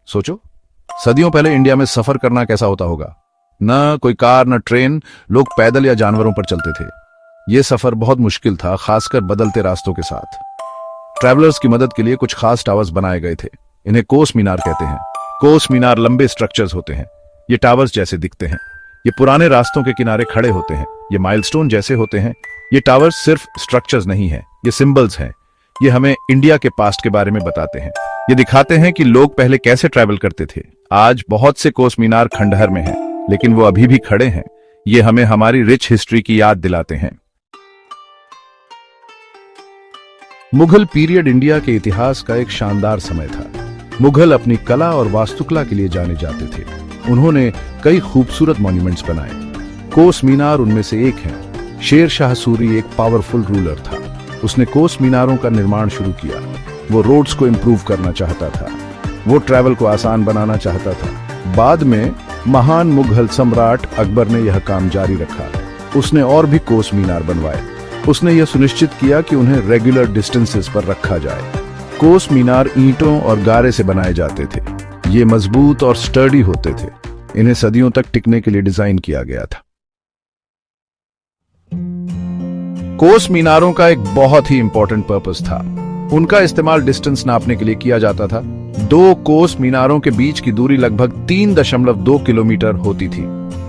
सोचो, सदियों पहले इंडिया में सफर करना कैसा होता होगा। न कोई कार, न ट्रेन, लोग पैदल या जानवरों पर चलते थे। यह सफर बहुत मुश्किल था, खासकर बदलते रास्तों के साथ। ट्रैवलर्स की मदद के लिए कुछ खास टावर्स बनाए गए थे। इन्हें कोस मीनार कहते हैं। कोस मीनार लंबे स्ट्रक्चर्स होते हैं। ये टावर्स जैसे दिखते हैं। ये पुराने रास्तों के किनारे खड़े होते हैं। ये माइलस्टोन जैसे होते हैं। ये टावर्स सिर्फ स्ट्रक्चर्स नहीं है, ये सिंबल्स हैं। ये हमें इंडिया के पास्ट के बारे में बताते हैं। ये दिखाते हैं कि लोग पहले कैसे ट्रैवल करते थे। आज बहुत से कोस मीनार खंडहर में हैं, लेकिन वो अभी भी खड़े हैं। ये हमें हमारी रिच हिस्ट्री की याद दिलाते हैं। मुगल पीरियड इंडिया के इतिहास का एक शानदार समय था। मुगल अपनी कला और वास्तुकला के लिए जाने जाते थे। उन्होंने कई खूबसूरत मॉन्यूमेंट्स बनाए। कोस मीनार उनमें से एक है। शेर शाह सूरी एक पावरफुल रूलर था। उसने कोस मीनारों का निर्माण शुरू किया। वो रोड्स को इंप्रूव करना चाहता था। वो ट्रैवल को आसान बनाना चाहता था। बाद में महान मुगल सम्राट अकबर ने यह काम जारी रखा। उसने और भी कोस मीनार बनवाए। उसने यह सुनिश्चित किया कि उन्हें रेगुलर डिस्टेंसेस पर रखा जाए। कोस मीनार ईंटों और गारे से बनाए जाते थे। ये मजबूत और स्टर्डी होते थे। इन्हें सदियों तक टिकने के लिए डिजाइन किया गया था। कोस मीनारों का एक बहुत ही इंपॉर्टेंट पर्पस था। उनका इस्तेमाल डिस्टेंस नापने के लिए किया जाता था। 2 कोस मीनारों के बीच की दूरी लगभग 3.2 किलोमीटर होती थी।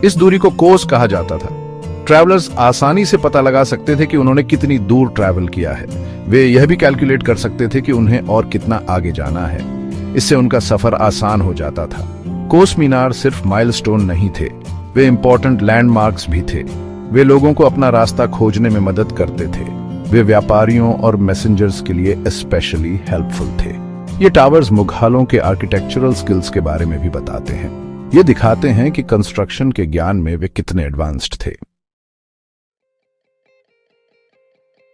इस दूरी को कोस कहा जाता था। ट्रैवलर्स आसानी से पता लगा सकते थे कि उन्होंने कितनी दूर ट्रैवल किया है। वे यह भी कैलकुलेट कर सकते थे कि उन्हें और कितना आगे जाना है। इससे उनका सफर आसान हो जाता था। कोस मीनार सिर्फ माइलस्टोन नहीं थे, वे इंपॉर्टेंट लैंडमार्क्स भी थे। वे लोगों को अपना रास्ता खोजने में मदद करते थे। वे व्यापारियों और मैसेंजर्स के लिए स्पेशली हेल्पफुल थे। ये टावर्स मुगलों के आर्किटेक्चरल स्किल्स के बारे में भी बताते हैं। ये दिखाते हैं कि कंस्ट्रक्शन के ज्ञान में वे कितने एडवांस्ड थे।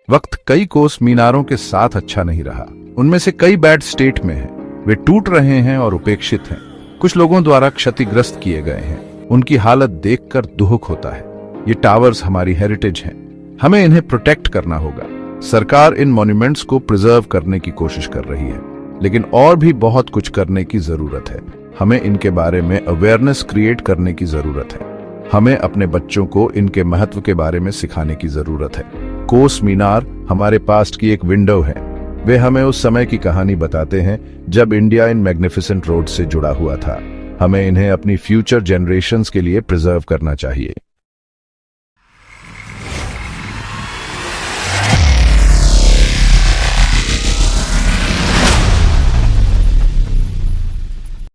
वक्त कई कोस मीनारों के साथ अच्छा नहीं रहा। उनमें से कई बैड स्टेट में हैं। वे टूट रहे हैं और उपेक्षित हैं। कुछ लोगों द्वारा क्षतिग्रस्त किए गए हैं। उनकी हालत देखकर दुख होता है। ये टावर्स हमारी हेरिटेज हैं। हमें इन्हें प्रोटेक्ट करना होगा। सरकार इन मॉन्यूमेंट्स को प्रिजर्व करने की कोशिश कर रही है, लेकिन और भी बहुत कुछ करने की जरूरत है। हमें इनके बारे में अवेयरनेस क्रिएट करने की जरूरत है। हमें अपने बच्चों को इनके महत्व के बारे में सिखाने की जरूरत है। कोस मीनार हमारे पास्ट की एक विंडो है। वे हमें उस समय की कहानी बताते हैं जब इंडिया इन मैग्निफिसेंट रोड से जुड़ा हुआ था। हमें इन्हें अपनी फ्यूचर जनरेशंस के लिए प्रिजर्व करना चाहिए।